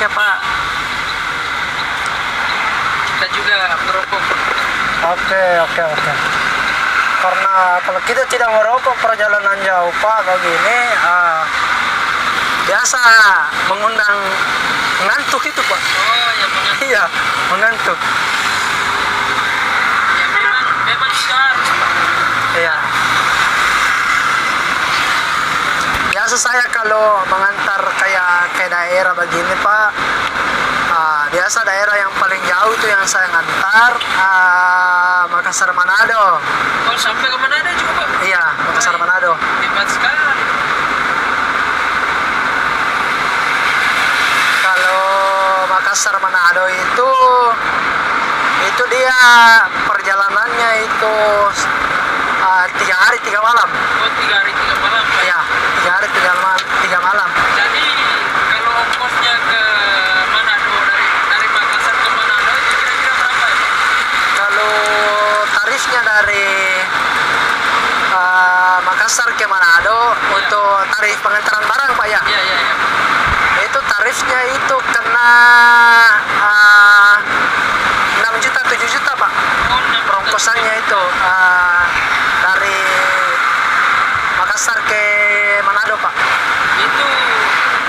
Oke Pak. Kita juga merokok. Oke. Karena kalau kita tidak merokok perjalanan jauh Pak begini, biasa mengundang ngantuk itu Pak. Oh, ya mengantuk. Iya, mengantuk. Ya memang juga harus Pak. Iya. Biasa saya kalau mengantar kayak ke daerah begini Pak, biasa daerah yang paling jauh itu yang saya ngantar Makassar Manado. Oh, sampai ke Manado juga Pak? Iya, Makassar Manado. Hebat sekali. Kalau Makassar Manado itu dia perjalanannya itu 3 hari 3 malam. Oh, 3 hari 3 malam Pak? Iya, 3 hari 3 malam. Jadi kalau ongkosnya ke Manado dari Makassar ke Manado itu kira-kira berapa ya Pak? Kalau tarifnya dari Makassar ke Manado untuk tarif pengantaran barang Pak ya, Iya. itu tarifnya itu kena 6 juta 7 juta Pak. Oh, 6 Perongkosannya itu dari Makassar ke Manado Pak. itu.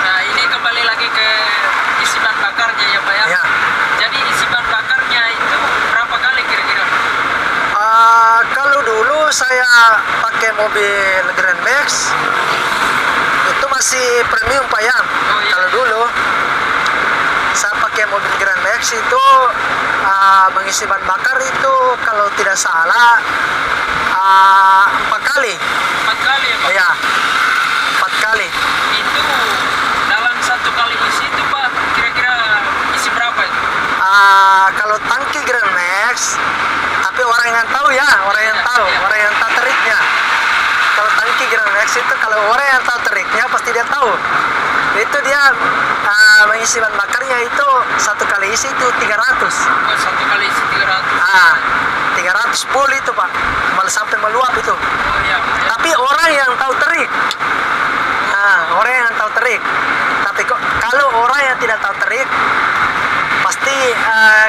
Nah, ini kembali lagi ke isi bahan bakarnya ya Pak ya? Ya. Jadi isi bahan bakarnya itu berapa kali kira-kira? Kalau dulu saya pakai mobil Grand Max itu masih premium Pak ya. Oh, iya. Kalau dulu saya pakai mobil Grand Max itu mengisi bahan bakar itu kalau tidak salah 4 kali. 4 kali ya Pak? Ya, 4 kali. Itu dalam satu kali isi itu Pak kira-kira isi berapa itu? Kalau tangki Grand Max, tapi orang yang tahu ya, orang yang tahu triknya. Kalau tangki Grand Max itu kalau orang yang tahu triknya pasti dia tahu. Itu dia mengisi bahan bakarnya itu satu kali isi itu 300. Oh, satu kali isi 300. 300 full itu Pak, malah sampai meluap itu. Oh iya Pak ya. Tapi orang yang tahu trik, orang yang tahu trik. Tapi kok kalau orang yang tidak tahu trik, pasti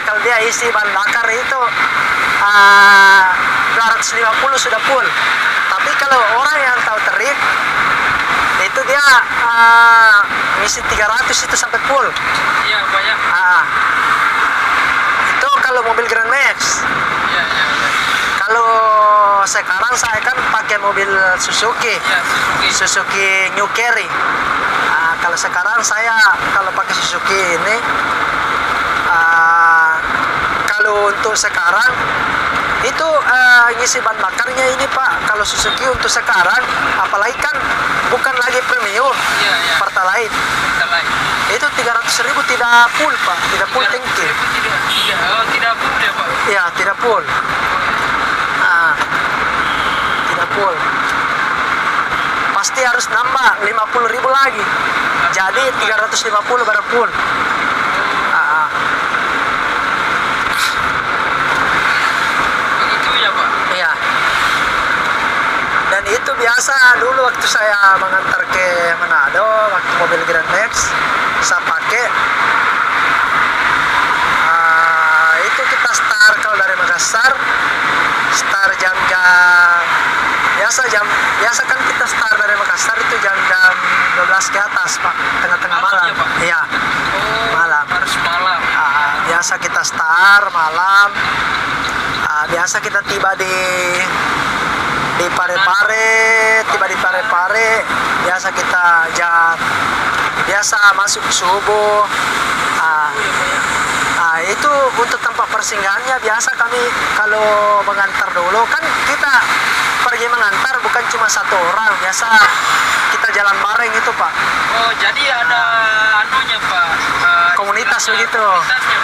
kalau dia isi bahan bakar itu 250 sudah full. Tapi kalau orang yang tahu trik, itu dia ngisi 300 itu sampai full. Iya Pak ya. Itu kalau mobil Grand Max. Iya. Kalau sekarang saya kan pakai mobil Suzuki. Ya, Suzuki New Carry. Kalau sekarang saya kalau pakai Suzuki ini, kalau untuk sekarang itu ngisi bahan bakarnya ini Pak, kalau Suzuki untuk sekarang, apalagi kan bukan lagi premium, Iya. Pertalite, Pertalite. itu 300.000 tidak full Pak, tidak full 300.000 tanki. tidak full ya Pak? Iya, tidak full. Tidak full. Pasti harus nambah 50.000 lagi. Jadi 350 baru full. Begitu ya Pak? Iya. Dan itu biasa dulu waktu saya mengantar ke Manado, waktu mobil Grand Max, saya pakai. Itu kita start kalau dari Makassar, start jam-jam biasa kan kita start dari Makassar itu jam-jam 12 ke atas Pak, tengah-tengah malam. Ya, Pak? Iya. Oh, Malam. harus malam. Biasa kita start malam. Biasa kita tiba di Parepare, biasa kita biasa masuk subuh. Itu untuk tempat persinggahannya biasa kami kalau mengantar dulu kan kita pergi mengantar bukan cuma satu orang, biasa kita jalan bareng itu Pak. Oh, jadi ada anunya Pak? Komunitas begitu. Komunitasnya.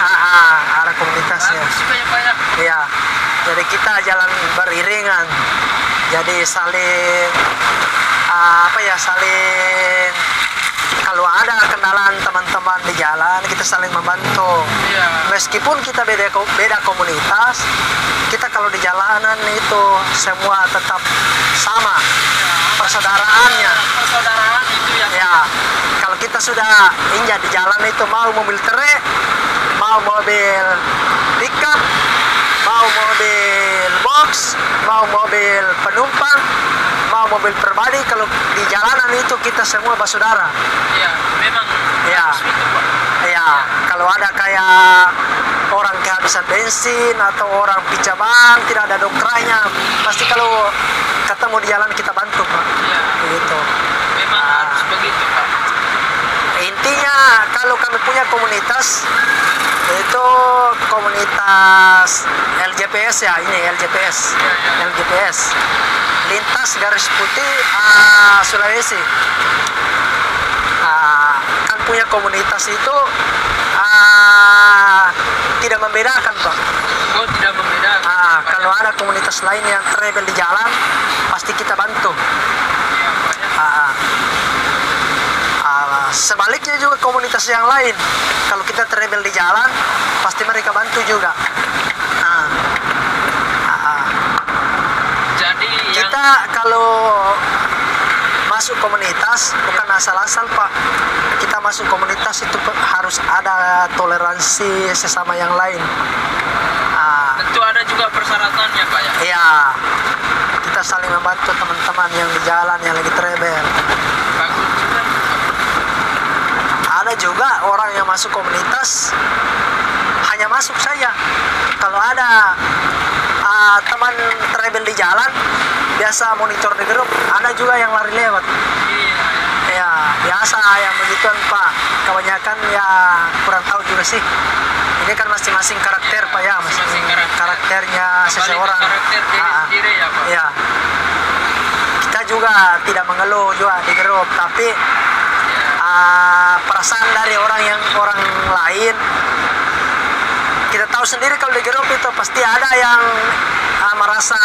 Ada komunitasnya. Bagus juga ya Pak ya? Iya. Jadi kita jalan beriringan. Jadi saling saling kalau ada kenalan teman-teman di jalan kita saling membantu. Iya. Meskipun kita beda komunitas, kita kalau di jalanan itu semua tetap sama persaudaraannya. Persaudaraan itu ya. Ya, kalau kita kita sudah injak di jalan itu, mau mobil trek, mau mobil pickup, mau mobil box, mau mobil penumpang, mau mobil pribadi, kalau di jalanan itu kita semua bersaudara. Iya, memang Ya. harus itu, Pak. Ya, kalau ada kayak orang kehabisan bensin atau orang pijaban tidak ada dokranya, pasti kalau ketemu di jalan kita bantu, Pak. Iya, Begitu. memang harus begitu, Pak. Intinya kalau kami punya komunitas itu komunitas LJPS ya, ini LJPS, Iya, iya. LJPS, lintas garis putih Sulawesi. Kan punya komunitas itu tidak membedakan, Pak. Oh, tidak membedakan. Pak, Kalau ada komunitas lain yang travel di jalan, pasti kita bantu. Iya, Pak, ya. Sebaliknya juga komunitas yang lain, kalau kita travel di jalan, pasti mereka bantu juga. Jadi yang Kita kalau masuk komunitas bukan asal-asal, Pak. Kita masuk komunitas itu harus ada toleransi sesama yang lain. tentu ada juga persyaratannya, Pak, ya. Iya, kita saling membantu teman-teman yang di jalan yang lagi travel. Bagus juga. Ada juga orang yang masuk komunitas hanya masuk saja. Kalau ada teman travel di jalan, biasa monitor di grup, ada juga yang lari lewat. Iya, ya. Ya, biasa yang begituan, Pak. Kebanyakan ya kurang tahu juga sih. Ini kan masing-masing karakter, Pak, ya, Masing-masing karakter. karakternya Kembali ke seseorang. karakter diri sendiri ya, Pak. Ya. Kita juga tidak mengeluh juga di grup, tapi perasaan dari orang lain, kita tahu sendiri kalau di grup itu pasti ada yang merasa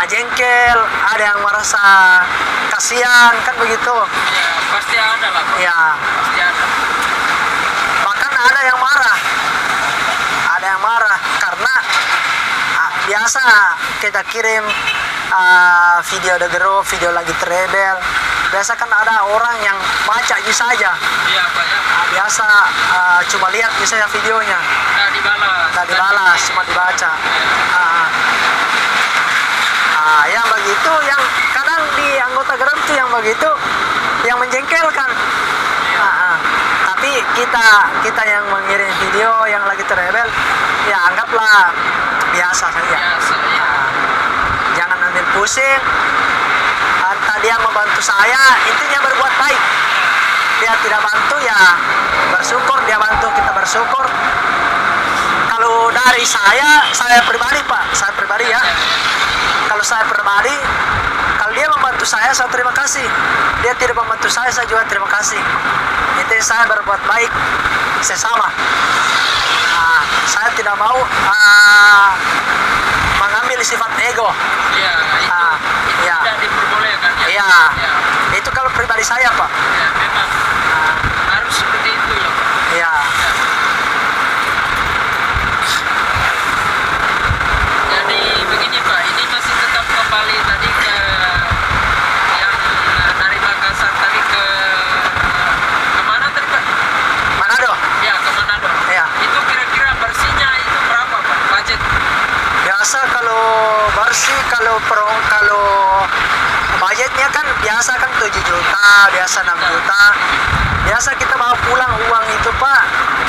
jengkel, ada yang merasa kasihan, kan begitu. Ya, pasti ada lah, Pak. Ya, Pasti ada. bahkan ada yang marah karena biasa kita kirim video di grup, video lagi travel, biasa kan ada orang yang baca aja saja. Iya, Pak, ya. Biasa cuma lihat misalnya videonya, Nggak dibalas. nggak dibalas, cuma dibaca. Yang begitu, yang kadang di anggota grup tuh yang begitu, yang menjengkelkan. Tapi kita yang mengirim video yang lagi travel, ya anggaplah biasa saja. Biasa, ya. Jangan ambil pusing. Entah dia membantu saya, intinya berbuat baik. Dia tidak bantu, ya bersyukur. Dia bantu, kita bersyukur. Kalau dari saya pribadi, Pak, saya pribadi ya. Kalau saya pribadi, kalau dia membantu saya terima kasih. Dia tidak membantu saya juga terima kasih. Itu saya berbuat baik sesama. Saya tidak mau mengambil sifat ego. Iya, itu ya. tidak diperbolehkan, ya. Iya, Ya. itu kalau pribadi saya, Pak. Ya, memang harus seperti itu ya, Pak. Iya. Jadi begini, Pak, ini masih tetap kembali tadi ke yang dari Makassar tadi ke mana tadi, Pak? Manado. Ya, ke Manado. Iya. Itu kira-kira bersihnya itu berapa, Pak? Budget? Biasa kalau bersih, kalau budgetnya kan biasa kan 7 juta, biasa 6 juta. Biasa kita bawa pulang uang itu, Pak,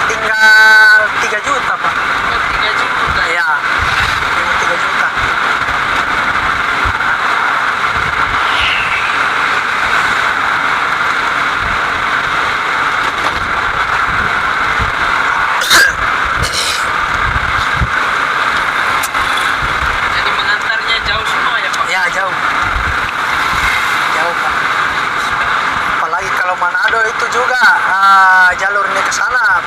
tinggal 3 juta, Pak. Oh, 3 juta. Ya, 3 juta. Jadi mengantarnya jauh semua ya, Pak? Ya, jauh. Jauh, Pak. Apalagi kalau Manado itu juga jalurnya ke sana,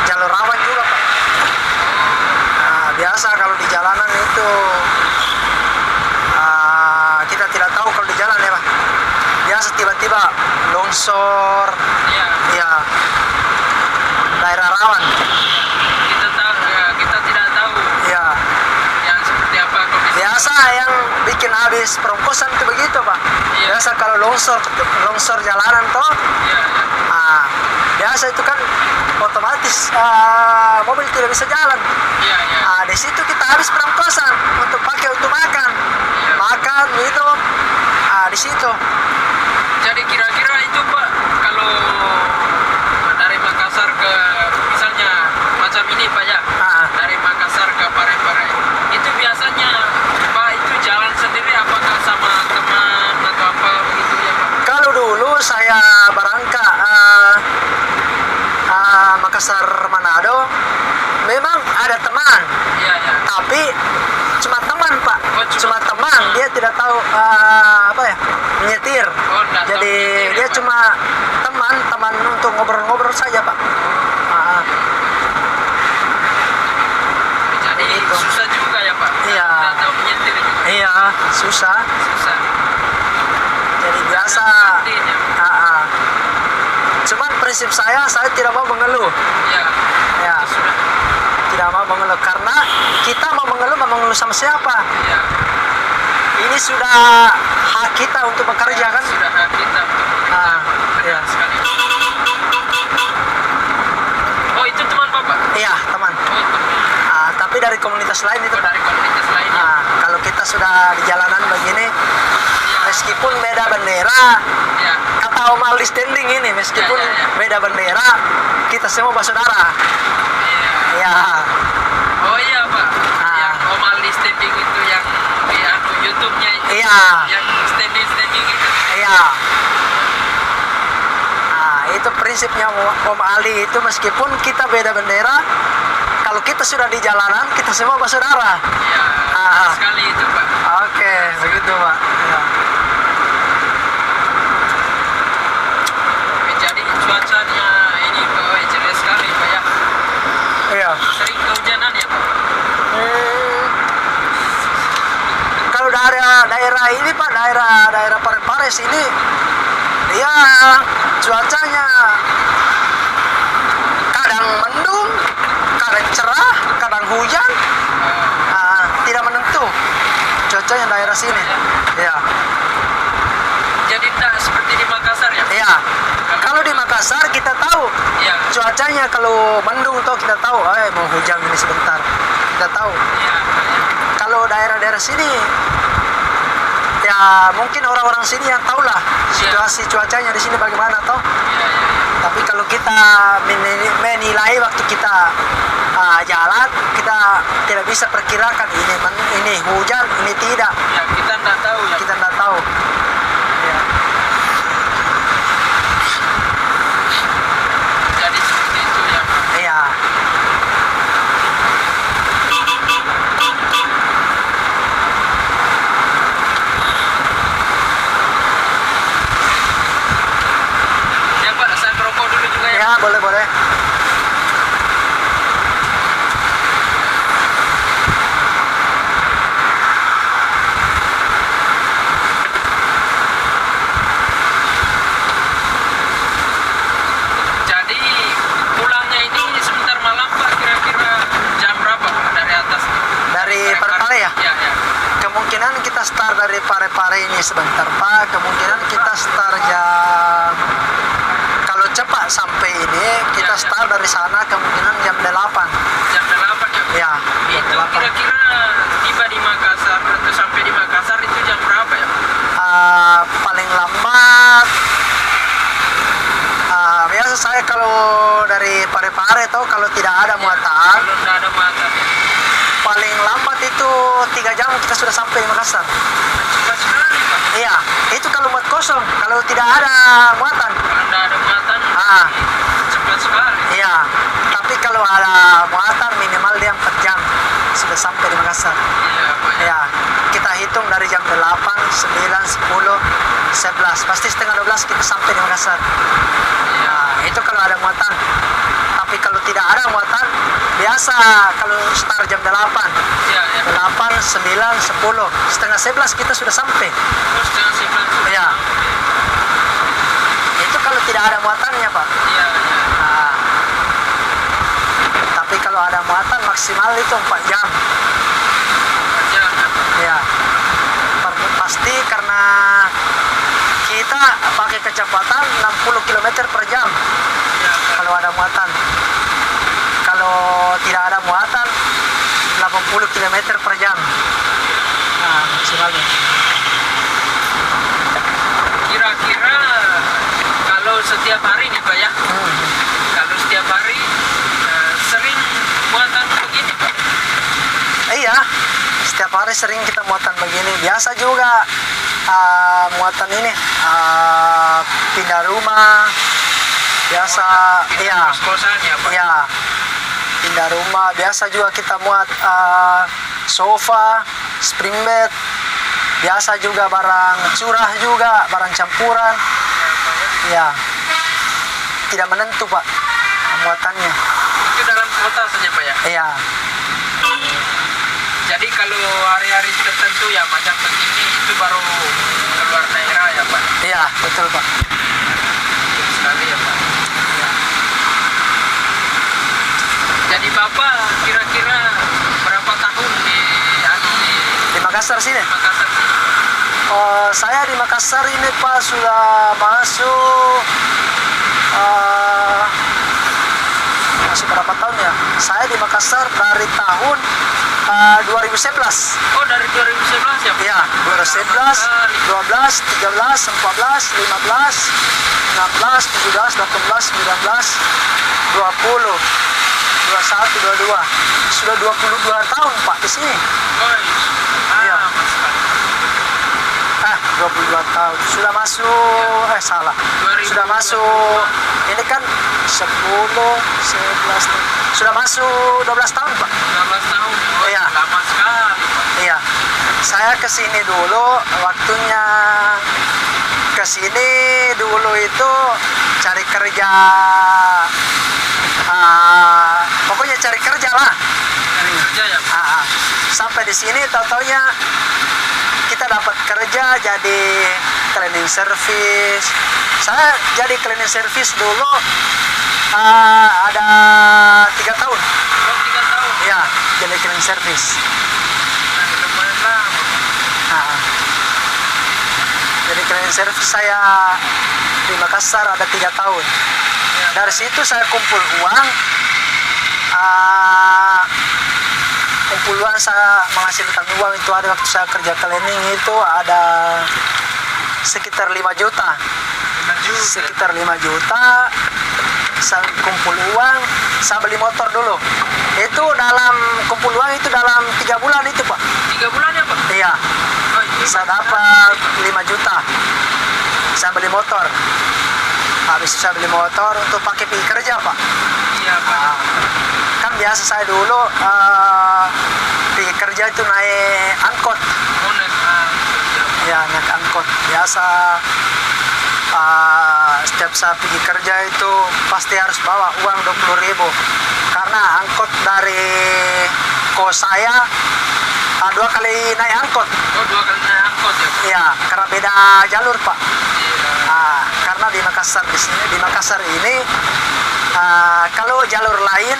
jalur rawan juga, Pak. Biasa kalau di jalanan itu kita tidak tahu kalau di jalan ya, Pak. Biasa tiba-tiba longsor, Iya. ya daerah rawan, Kita tahu, ya, kita tidak tahu ya yang seperti apa kondisi. biasa biasa yang bikin habis perongkosan itu begitu Pak. Iya. Biasa kalau longsor jalanan toh, Iya, iya. biasa itu kan otomatis mobil tidak bisa jalan. Iya, iya. Di situ kita habis perongkosan untuk pakai untuk makan, Iya. makan minum. Di situ. Jadi kira-kira itu Pak, kalau dari Makassar ke misalnya macam ini Pak ya, dari Makassar ke Parepare, itu biasanya Pak itu jalan sendiri apakah sama teman atau apa begitu ya Pak? Kalau dulu saya berangkat Makassar Manado, memang ada teman, Iya, iya. tapi cuma teman Pak, Oh, cuma teman, dia tidak tahu apa ya menyetir. Oh, nggak tahu Jadi menyetir, dia ya, Pak. cuma teman untuk ngobrol-ngobrol saja Pak. Jadi Gitu. susah juga ya Pak? Iya. Nggak tahu menyetir juga. Iya, susah. Susah. Jadi biasa. Ngerti ya. Cuman prinsip saya tidak mau mengeluh. Iya. Ya, Itu sudah. tidak mau mengeluh karena kita mau mengeluh sama siapa? Iya. Ini sudah hak kita untuk bekerja kan? Sudah hak kita untuk bekerja. Benar Iya. sekali. Oh itu teman Bapak? Iya, teman. Oh teman. Tapi dari komunitas lain itu Oh, Pak. dari komunitas lainnya. Kalau kita sudah di jalanan begini, Iya. meskipun beda bendera, Iya. kata Om Aldi standing ini, meskipun Ya, ya, ya. beda bendera, kita semua bersaudara. Iya. Ya, Oh iya Pak. Yang Om Aldi standing itu yang di YouTube-nya itu. Iya. Yang standing itu. iya. Itu prinsipnya Om Ali itu, meskipun kita beda bendera, kalau kita sudah di jalanan, kita semua bersaudara. Iya. Ah. Sekali itu Pak. Oke, begitu Pak. Ya. Jadi cuacanya ini Pak, cerah sekali Pak ya. Iya. Sering kehujanan ya Pak. Kalau daerah ini Pak, daerah Parepare sini, ya cuacanya kadang mendung, kadang cerah, kadang hujan, tidak menentu cuacanya daerah sini. Ya, Jadi tidak seperti di Makassar ya? ya. Kalau di Makassar kita tahu Iya. cuacanya, kalau mendung tuh kita tahu, mau hujan ini sebentar, kita tahu. Iya. Kalau daerah-daerah sini, ya mungkin orang-orang sini yang tahu lah situasi cuacanya di sini bagaimana toh. Iya, iya. Tapi kalau kita menilai waktu kita jalan, kita tidak bisa perkirakan ini hujan, ini tidak. Ya, kita tidak tahu ya. Kita tidak tahu. Ya. Jadi seperti itu ya Pak. Iya. Ya Pak, saya merokok dulu juga ya. Ya, boleh. Jadi pulangnya ini sebentar malam Pak, kira-kira jam berapa Pak dari atas? Dari Parepare ya? Ya, ya. Kemungkinan kita start dari Parepare ini sebentar Pak. Kemungkinan kita start jam, kalau cepat sampai ini kita Ya. start dari sana kemungkinan jam 8. Jam 8 ya. Ya, jam Itu 8. kira-kira tiba di Makassar atau sampai di Makassar itu jam berapa ya? Paling lambat, biasa saya kalau dari Parepare tuh kalau tidak ada muatan, Kalau tidak ada muatan ya. paling lambat itu 3 jam kita sudah sampai di Makassar. Cepat sekali Pak. Iya, itu kalau muat kosong, kalau tidak ada muatan. Kalau tidak ada muatan, cepat sekali. Iya, tapi kalau ada muatan minimal dia 4 jam sudah sampai di Makassar. Iya Pak ya. Ya, kita hitung dari jam 8, 9, 10, 11, pasti setengah 12 kita sampai di Makassar. Iya. Itu kalau ada muatan. Tapi kalau tidak ada muatan, biasa kalau start jam 8, Iya, ya. 8, 9, 10, setengah 11 kita sudah sampai. Terus jangan simpan sudah. Iya. Itu kalau tidak ada muatannya Pak. Iya, iya. Nah, tapi kalau ada muatan maksimal itu 4 jam. Jangan. Ya. pasti karena kita pakai kecepatan 60 km per jam Ya, Pak. kalau ada muatan. Kalau tidak ada muatan 80 km per jam. Nah, maksimalnya. Kira-kira kalau setiap hari nih Pak ya, kalau setiap hari sering muatan begini Pak? Iya, setiap hari sering kita muatan begini. Biasa juga muatan ini pindah rumah. Biasa, iya. Kos-kosan ya Pak? Iya, pindah rumah. Biasa juga kita muat sofa, spring bed. Biasa juga barang curah juga, barang campuran. Ya, tidak menentu Pak muatannya. Itu dalam kota saja Pak ya? Iya, Jadi kalau hari-hari tertentu ya macam begini itu baru keluar daerah ya Pak? iya betul Pak. Betul sekali ya Pak. Jadi Bapak kira-kira berapa tahun di Di Makassar sini. Makassar sini? Saya di Makassar ini Pak sudah masuk masuk berapa tahun ya? Saya di Makassar dari tahun 2011. Oh dari 2011 ya Pak? Ya, 2011, 12, 13, 14, 15, 16, 17, 18, 19, 20, 21, 22. Sudah 22 tahun Pak di sini. Oh Iya. lama sekali. 22 tahun. Sudah masuk, salah. 2022. Sudah masuk, ini kan 10, 11, sudah masuk 12 tahun Pak. 12 tahun. Oh, Iya. lama sekali Pak. Iya, saya kesini dulu, waktunya kesini dulu itu cari kerja, pokoknya cari kerja lah. Cari kerja ya Pak? Sampai di sini tahu-taunya kita dapat kerja jadi cleaning service. Saya jadi cleaning service dulu ada 3 tahun. Oh 3 tahun. Ya, jadi cleaning service. Nah, lumayan lama Pak. Jadi cleaning service saya di Makassar ada 3 tahun. Ya. Dari situ saya kumpul uang. Kumpul uang, saya menghasilkan uang itu ada waktu saya kerja cleaning itu ada sekitar 5 juta. 5 juta. Sekitar 5 juta. Saya kumpul uang, saya beli motor dulu. Itu dalam kumpul uang itu dalam 3 bulan itu Pak. 3 bulan ya Pak? Iya. Oh, ini Saya Pak. dapat 5 juta. Saya beli motor. Habis saya beli motor untuk pakai pergi kerja Pak. Iya Pak. Kan biasa saya dulu pergi kerja itu naik angkot. Oh naik kerja. Ya, naik angkot. Biasa setiap saya pergi kerja itu pasti harus bawa uang 20.000. Karena angkot dari kos saya 2 kali naik angkot. Oh 2 kali naik angkot ya Pak? Ya, karena beda jalur Pak. Iya. Karena di Makassar di Makassar ini kalau jalur lain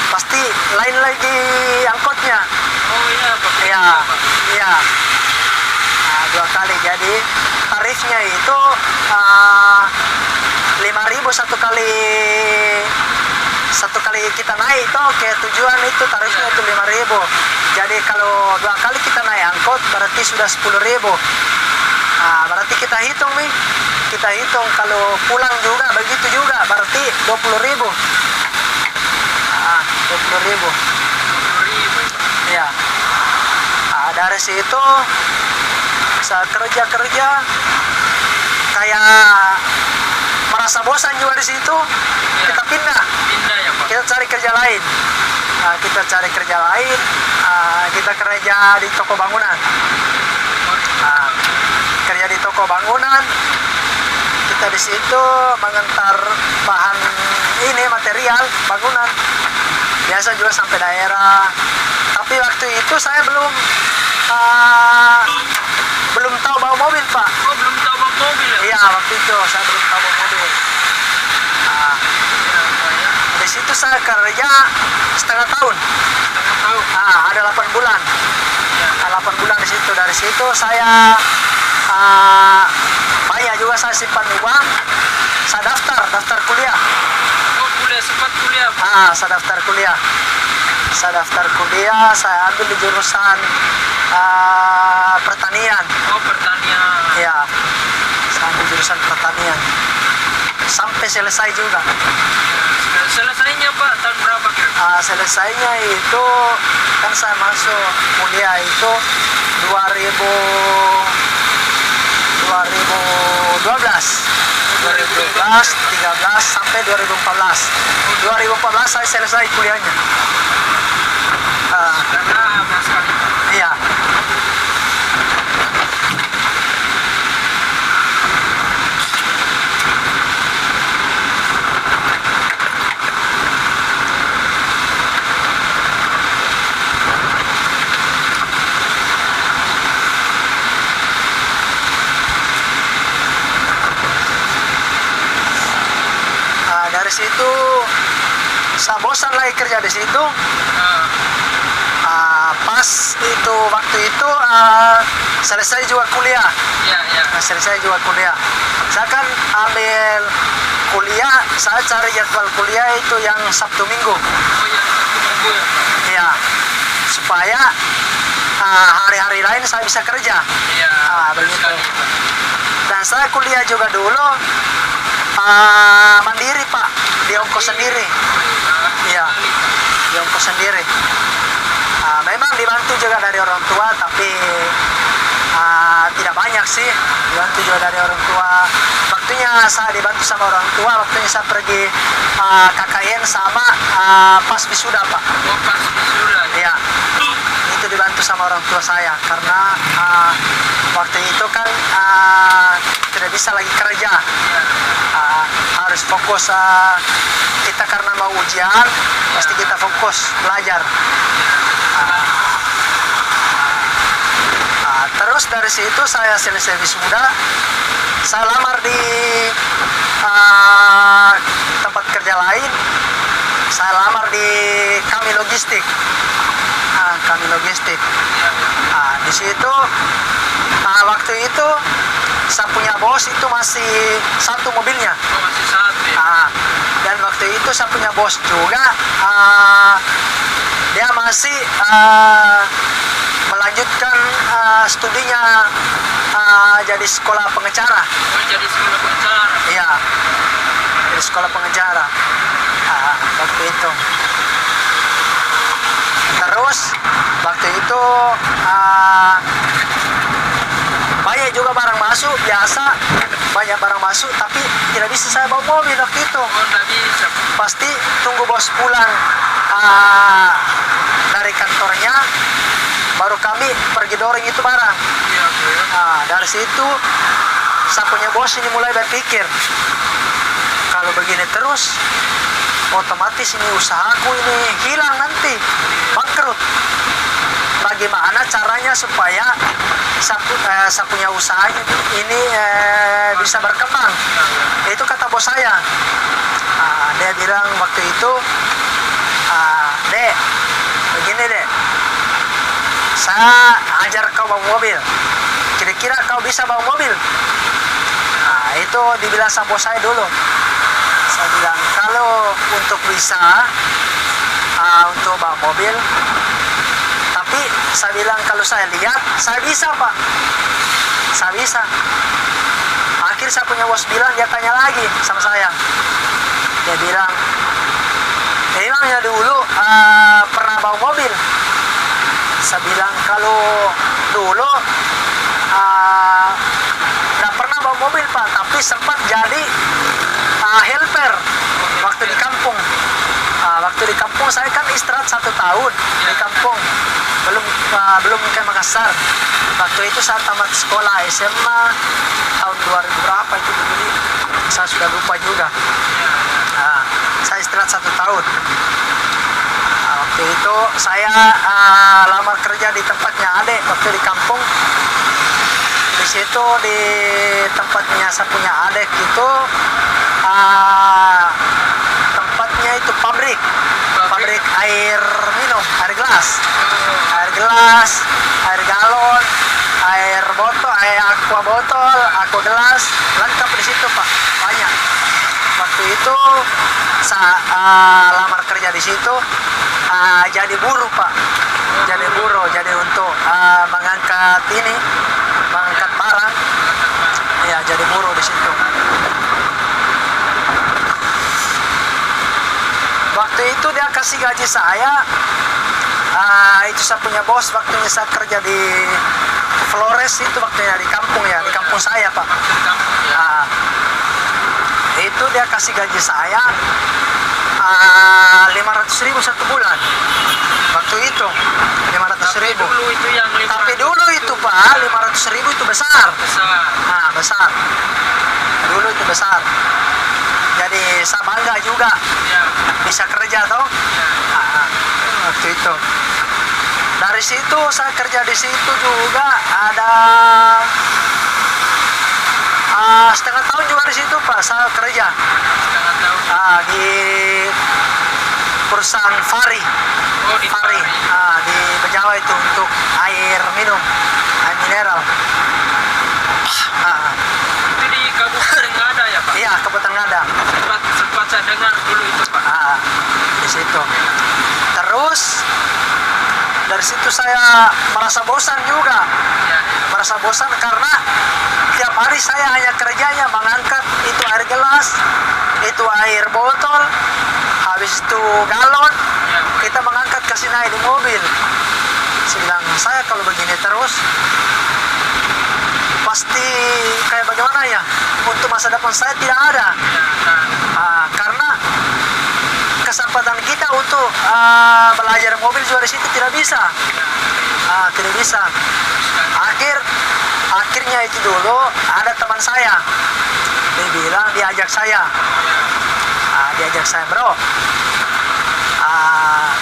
pasti lain lagi angkotnya. Oh iya Pak. Iya, Pak. iya. 2 kali jadi tarifnya itu 5.000 satu kali kita naik itu ke tujuan itu tarifnya itu 5.000. Jadi kalau 2 kali kita naik angkot berarti sudah 10.000. Berarti kita hitung nih, kita hitung kalau pulang juga begitu juga berarti 20.000. 20.000. 20.000 Pak. Ya. Dari situ saya kerja kayak merasa bosan juga di situ. Kita pindah ya Pak? kita cari kerja lain. Kita cari kerja lain, kita kerja di toko bangunan. Kerja di toko bangunan, kita di situ mengantar bahan ini material bangunan. Biasa juga sampai daerah. Tapi waktu itu saya belum tahu bawa mobil Pak. Oh belum tahu bawa mobil ya? Iya, waktu itu saya belum tahu bawa mobil. Di situ saya kerja setengah tahun. Setengah tahun. Ada 8 bulan. 8 bulan di situ. Dari situ saya banyak juga saya simpan uang. Saya daftar kuliah. Oh, kuliah, sempat kuliah. Saya daftar kuliah. Saya ambil di jurusan pertanian. Oh, pertanian. Ya, saya ambil jurusan pertanian. Sampai selesai juga. Selesainya Pak tahun berapa kira? Selesainya itu kan saya masuk kuliah itu 2012, 13 sampai 2014. 2014 saya selesai kuliahnya. Karena lama sekali. Iya. Dari situ saya bosan lagi kerja di situ. Pas itu waktu itu selesai juga kuliah. Selesai juga kuliah. Saya kan ambil kuliah, saya cari jadwal kuliah itu yang Sabtu Minggu. Oh ya, Sabtu Minggu ya Pak. Iya. Supaya hari-hari lain saya bisa kerja. Iya. Begitu. Sekali, Pak. Dan saya kuliah juga dulu mandiri Pak, di ongkos sendiri. Iya, di ongkos sendiri. Memang dibantu juga dari orang tua, tapi tidak banyak sih. Dibantu juga dari orang tua. Waktunya saya dibantu sama orang tua, waktunya saya pergi KKN sama pas wisuda Pak. Oh, pas wisuda. Iya, itu dibantu sama orang tua saya karena waktu itu kan tidak bisa lagi kerja. Harus fokus, kita karena mau ujian pasti kita fokus belajar. Terus dari situ saya selesai wisuda, saya lamar di tempat kerja lain. Saya lamar di Kami Logistik. Kami Logistik. Di situ waktu itu saya punya bos itu masih satu mobilnya. Oh, masih satu ya? Dan waktu itu saya punya bos juga, dia masih melanjutkan studinya jadi sekolah pengacara. Oh, jadi sekolah pengacara? Iya, jadi sekolah pengacara waktu itu. Terus waktu itu banyak juga barang masuk, biasa banyak barang masuk, tapi tidak bisa saya bawa mobil waktu itu. Oh, tidak bisa. Pasti tunggu bos pulang dari kantornya, baru kami pergi dorong itu barang. Iya, Dari situ saya punya bos ini mulai berpikir, kalau begini terus otomatis ini usahaku ini hilang nanti, bangkrut. Bagaimana caranya supaya saya punya usaha ini bisa berkembang? Itu kata bos saya. Dia bilang waktu itu, Dek, begini Dek, saya ajar kau bawa mobil, kira-kira kau bisa bawa mobil? Itu dibilang sama bos saya dulu. Saya bilang, kalau untuk bisa untuk bawa mobil, tapi saya bilang kalau saya lihat, saya bisa Pak, saya bisa. Akhir saya punya bos bilang, dia tanya lagi sama saya, dia bilang, emangnya dulu pernah bawa mobil? Saya bilang, kalau dulu nggak pernah bawa mobil Pak, tapi sempat jadi helper waktu di kampung. Waktu di kampung saya kan istirahat 1 tahun di kampung, belum ke Makassar. Waktu itu saya tamat sekolah SMA tahun 2000 berapa itu dulu, saya sudah lupa juga. Saya istirahat 1 tahun. Waktu itu saya lamar kerja di tempatnya adek waktu di kampung. Di situ di tempatnya saya punya adek itu tempatnya itu pabrik air minum, air gelas, air galon, aqua botol, aqua gelas, lengkap di situ Pak, banyak. Waktu itu lamar kerja di situ, jadi buruh Pak, jadi buruh, jadi untuk mengangkat barang, ya jadi buruh di situ. Waktu itu dia kasih gaji saya, itu saya punya bos waktunya saya kerja di Flores, itu waktunya di kampung ya, di kampung saya Pak. Itu dia kasih gaji saya 500.000 satu bulan. Waktu itu 500.000. Tapi dulu itu Pak, 500.000 itu besar. Besar. Dulu itu besar. Jadi saya bangga juga bisa kerja toh. Waktu itu. Dari situ saya kerja di situ juga ada setengah tahun juga di situ Pak saya kerja. Di perusahaan Fari. Fari. Di Bejawa itu untuk air minum, air mineral. Itu di Kabupaten Ngada ya Pak? Iya, Kabupaten Ngada. Sempat saya dengar dulu itu Pak. Di situ. Terus dari situ saya merasa bosan juga. Merasa bosan karena tiap hari saya hanya kerjanya mengangkat itu air gelas, itu air botol, habis itu galon, kita mengangkat kasih naik di mobil. Saya bilang, saya kalau begini terus pasti kayak bagaimana ya, untuk masa depan saya tidak ada. Karena kesempatan kita untuk belajar mobil juga di situ tidak bisa. Tidak bisa. Akhirnya itu dulu ada teman saya, dia bilang, diajak saya, bro,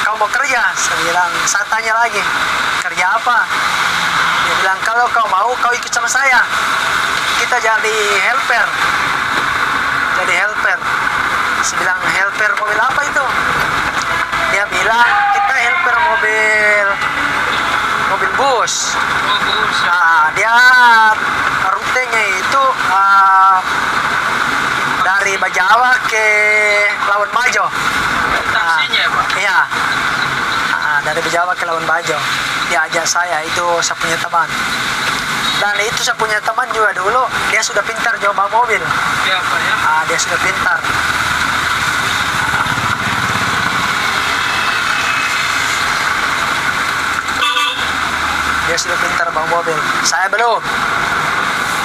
kau mau kerja? Saya bilang, saya tanya lagi, kerja apa? Dia bilang, kalau kau mau kau ikut sama saya, kita jadi helper. Saya bilang, helper mobil apa itu? Dia bilang, kita helper mobil bus. Dia rutenya itu dari Bajawa ke Labuan Bajo. Taksinya ya Pak? Iya. Dari Bajawa ke Labuan Bajo. Dia ajak saya, itu saya punya teman. Dan itu saya punya teman juga dulu, dia sudah pintar coba mobil. Iya Pak ya? Dia sudah pintar. Dia sudah pintar bawa mobil. Saya belum.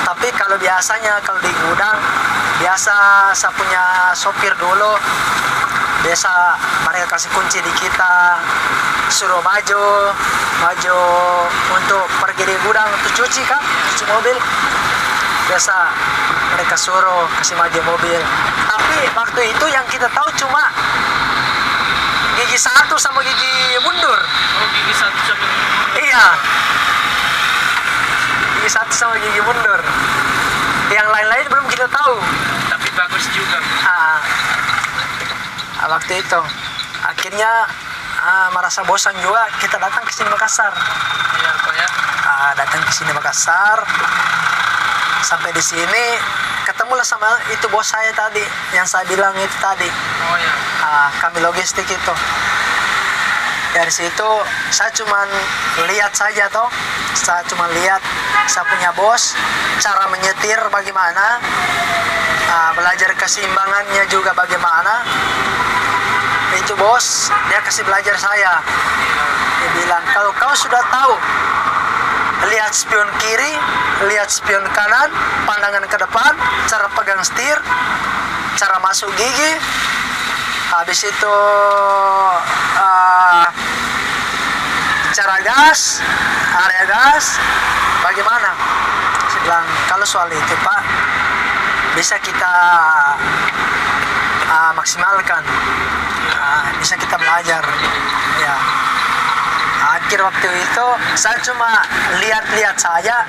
Tapi kalau biasanya kalau di gudang, biasa saya punya sopir dulu. Biasa mereka kasih kunci di kita, suruh maju untuk pergi di gudang untuk cuci mobil. Biasa mereka suruh kasih maju mobil. Tapi waktu itu yang kita tahu cuma gigi satu sama gigi mundur. Gigi satu sama gigi mundur. Iya. Gigi satu sama gigi mundur. Yang lain-lain belum kita tahu. Tapi bagus juga. Waktu itu akhirnya merasa bosan juga, kita datang ke sini Makassar. Iya Pak ya. Datang ke sini Makassar. Sampai di sini ketemulah sama itu bos saya tadi, yang saya bilang itu tadi. Oh ya. Kami logistik itu. Dari situ saya cuma lihat saja toh. Saya cuma lihat saya punya bos, cara menyetir bagaimana, belajar keseimbangannya juga bagaimana. Itu bos, dia kasih belajar saya. Dia bilang, kalau kau sudah tahu, lihat spion kiri, lihat spion kanan, pandangan ke depan, cara pegang setir, cara masuk gigi, habis itu cara gas, area gas, bagaimana? Saya bilang, kalau soal itu Pak, bisa kita maksimalkan, bisa kita belajar. Ya. Akhir waktu itu saya cuma lihat-lihat saja,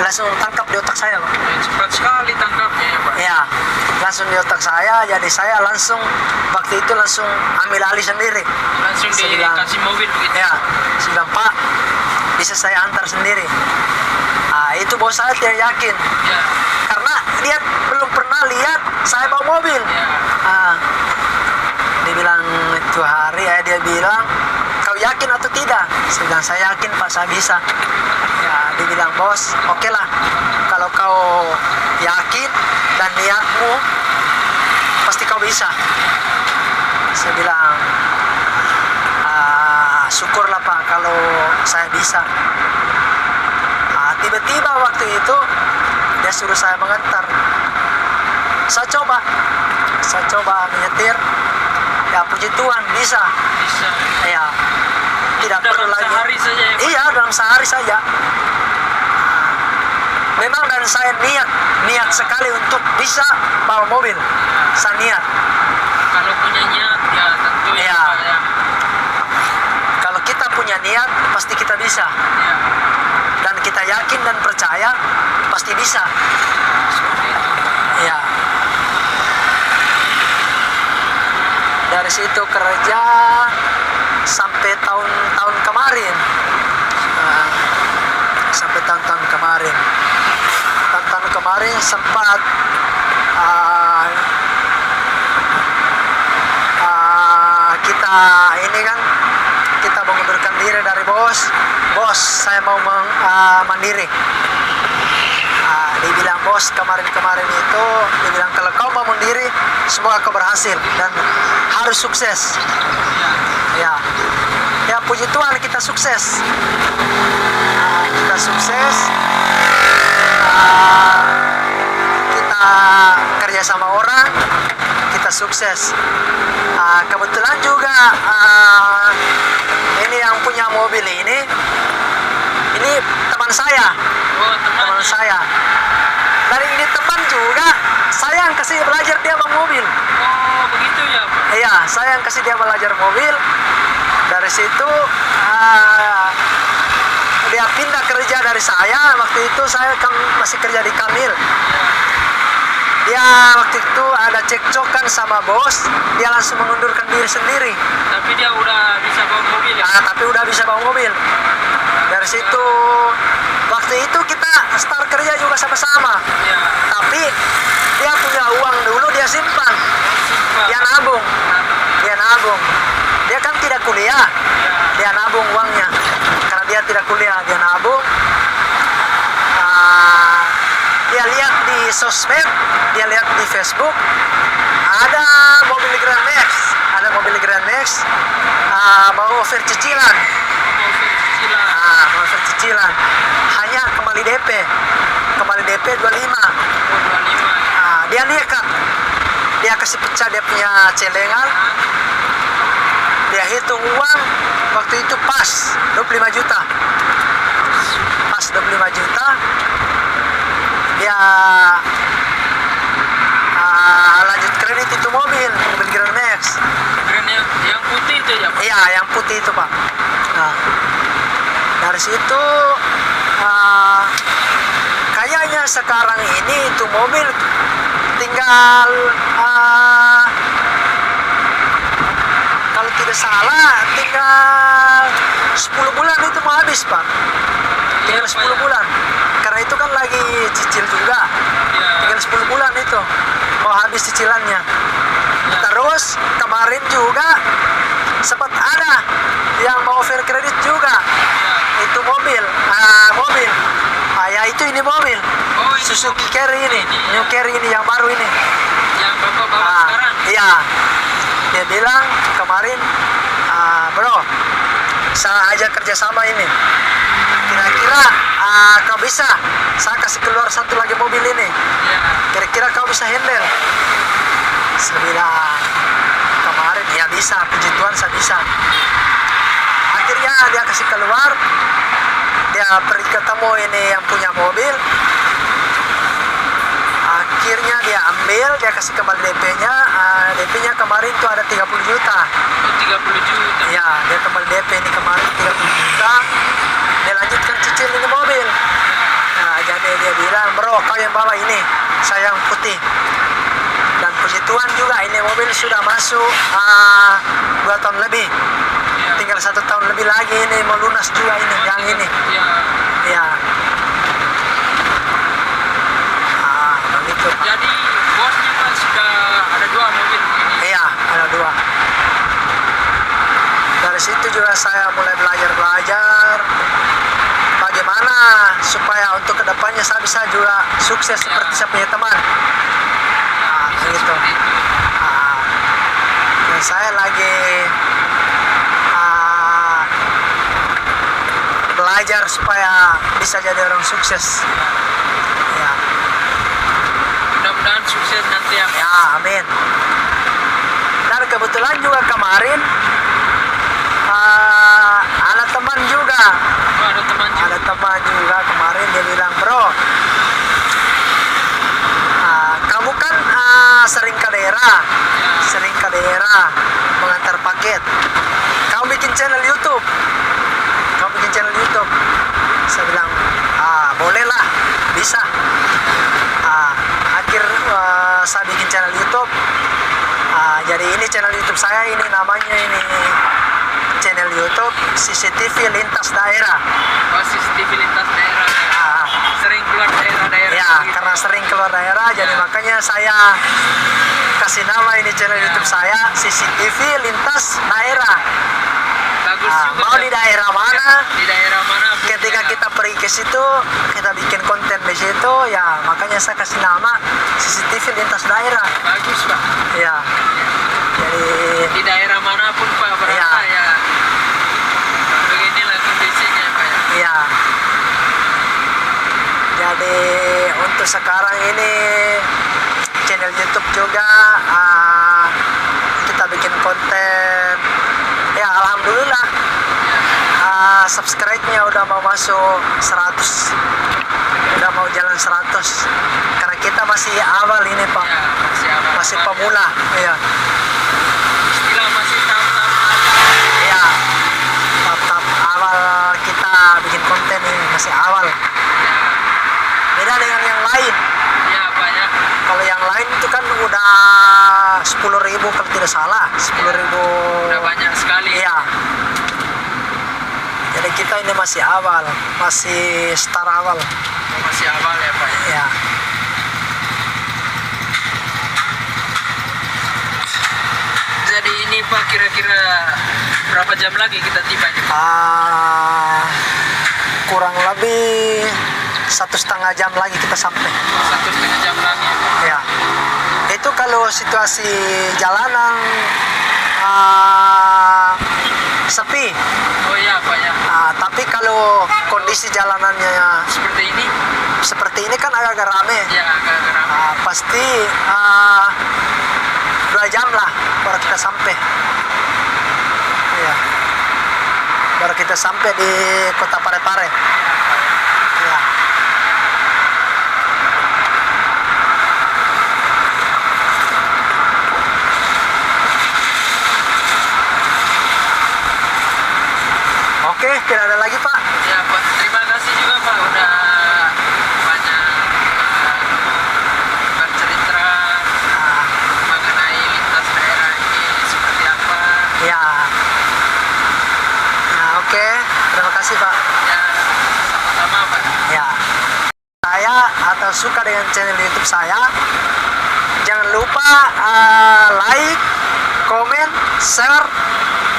langsung tangkap di otak saya Pak. Cepat sekali tangkapnya ya Pak. Ya, langsung di otak saya, jadi saya langsung waktu itu langsung ambil alih sendiri. Langsung dikasih mobil begitu. Ya, saya bilang, Pak, bisa saya antar sendiri. itu bos saya tidak yakin. Ya. Karena dia belum pernah lihat saya bawa mobil. Ya. Ah, dia bilang itu hari ya, dia bilang kau yakin atau tidak? Saya bilang saya yakin Pak, saya bisa. Ya, dia bilang bos, oke lah. Kalau kau yakin dan niatmu, pasti kau bisa. Saya bilang, syukurlah Pak kalau saya bisa. Tiba-tiba waktu itu dia suruh saya mengantar. Saya coba menyetir. Ya puji Tuhan bisa. Bisa. Ya, tidak Dalam perlu lagi. sehari saja ya, Pak? Iya, dalam sehari saja. Memang dan saya niat sekali untuk bisa bawa mobil. Saya niat. Kalau punya niat ya tentu ya, Iya. Pak, ya. Kalau kita punya niat, pasti kita bisa. Ya. Dan kita yakin dan percaya, pasti bisa. Seperti itu. Ya. Dari situ kerja sampai tahun-tahun kemarin. Sampai tahun-tahun kemarin. Tahun-tahun kemarin sempat kita ini kan kita mengundurkan diri dari bos. Bos, saya mau mandiri. Dia bilang bos kemarin-kemarin itu, dia bilang kalau kau mau mandiri, semoga kau berhasil dan harus sukses. Ya, ya puji Tuhan kita sukses. Kita sukses. Kita kerja sama orang, kita sukses. Kebetulan juga ini yang punya mobil ini teman saya. Oh, teman Saya. Dari ini teman juga, saya yang kasih belajar dia bawa mobil. Oh, begitu ya, Pak? Iya, saya yang kasih dia belajar mobil. Dari situ dia pindah kerja dari saya. Waktu itu saya kan masih kerja di Kamil. Dia waktu itu ada cekcokan sama bos, dia langsung mengundurkan diri sendiri. Tapi dia udah bisa bawa mobil ya? Tapi udah bisa bawa mobil. Dari situ waktu itu kita start kerja juga sama-sama. Ya. Tapi dia punya uang dulu dia simpan. Simpan. Dia nabung. Dia kan tidak kuliah. Dia nabung uangnya. Karena dia tidak kuliah, dia nabung. Dia lihat di sosmed, dia lihat di Facebook, ada mobil Grand Max, mau offer cicilan. Mau offer cicilan. Hanya kembali DP 25. Oh, 25. Dia nekat. Dia kasih pecah dia punya celengan. Dia hitung uang waktu itu pas 25 juta. Pas 25 juta. Dia lanjut kredit itu mobil Grand Max. Keren yang putih itu ya, Pak? Iya, yang putih itu Pak. Nah, dari situ kayaknya sekarang ini itu mobil tinggal kalau tidak salah tinggal 10 bulan itu mau habis Pak. Tinggal 10 bulan. Karena itu kan lagi cicil juga. Tinggal 10 bulan itu mau habis cicilannya. Terus kemarin juga sempat ada yang mau offer kredit juga. Itu mobil. Ya itu ini mobil. Oh, ini Suzuki mobil. Carry ini, New Carry ini yang baru ini. Yang Bapak bawa sekarang? Iya. Dia bilang kemarin, bro, saya aja kerjasama ini. Kira-kira kau bisa? Saya kasih keluar satu lagi mobil ini. Ya. Kira-kira kau bisa handle? Saya bilang kemarin ya bisa, puji Tuhan saya bisa. Akhirnya dia kasih keluar, dia pergi ketemu ini yang punya mobil. Akhirnya dia ambil, dia kasih kembali DP-nya. DP-nya kemarin tuh ada 30 juta. Oh, 30 juta. Ya, dia kembali DP ini kemarin 30 juta. Dia lanjutkan cicil ini mobil. Nah, jadi dia bilang, bro, kau yang bawa ini, saya yang putih. Dan puji Tuhan juga ini mobil sudah masuk 2 tahun lebih. Ya. Tinggal 1 tahun lebih lagi ini mau lunas juga ini, yang ini. Ya. Ya. untuk kedepannya saya bisa juga sukses seperti saya punya teman. Nah, Bisa gitu. seperti itu. Ah, dan saya lagi belajar supaya bisa jadi orang sukses. Ya, Mudah-mudahan sukses nanti ya. ya, amin. Dan kebetulan juga kemarin ada teman juga. Oh, ada teman juga. Ada teman juga kemarin dia bilang, bro, kamu kan sering ke daerah mengantar paket. Kamu bikin channel YouTube. Saya bilang, boleh lah, bisa. Saya bikin channel YouTube. Jadi ini channel YouTube saya, ini namanya ini channel YouTube CCTV Lintas Daerah. Oh, CCTV lintas daerah. Ah, Sering keluar daerah-daerah. ya, gitu. karena sering keluar daerah, jadi makanya saya kasih nama ini channel YouTube saya CCTV Lintas Daerah. Bagus juga. Mau di daerah mana? Di daerah mana? Ketika kita pergi ke situ, kita bikin konten di situ, ya makanya saya kasih nama CCTV Lintas Daerah. Bagus, Pak. Ya, jadi Di daerah manapun, Pak, berada Ya. ya. Beginilah kondisinya, Pak. Ya. ya. Jadi untuk sekarang ini channel YouTube juga kita bikin konten. Ya, alhamdulillah. Subscribe-nya udah mau masuk 100, udah mau jalan 100, karena kita masih awal ini Pak, Ya, masih awal. masih pemula ya. Istilah masih tahap-tahap. Ya, tahap awal kita bikin konten ini masih awal, Ya, beda dengan yang lain. ya, Pak, ya. Kalau yang lain itu kan udah 10.000 kalau tidak salah, 10.000. Udah banyak sekali. Iya. Jadi kita ini masih awal, masih start awal. Oh, masih awal ya, Pak. Ya. Ya. Jadi ini, Pak, kira-kira berapa jam lagi kita tiba ini? Kurang lebih 1,5 jam lagi kita sampai. 1,5 jam lagi, Pak. Ya. Itu kalau situasi jalanan sepi. Oh iya, Pak, ya. Tapi kalau kondisi jalanannya Seperti ini? kan agak rame. Ya, agak-agak ramai. Pasti 2 jam lah baru kita sampai. Ya. Baru kita sampai di Kota Parepare. Ya. Oke, tidak ada lagi Pak. Ya, Pak. Terima kasih juga, Pak, udah banyak bercerita mengenai lintas daerah ini seperti apa. Ya. Nah, oke. Terima kasih Pak. Ya, sama-sama, Pak. Ya. Saya atau suka dengan channel YouTube saya, jangan lupa like, komen, share,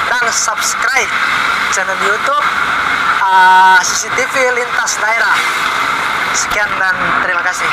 dan subscribe channel YouTube CCTV Lintas Daerah. Sekian dan terima kasih.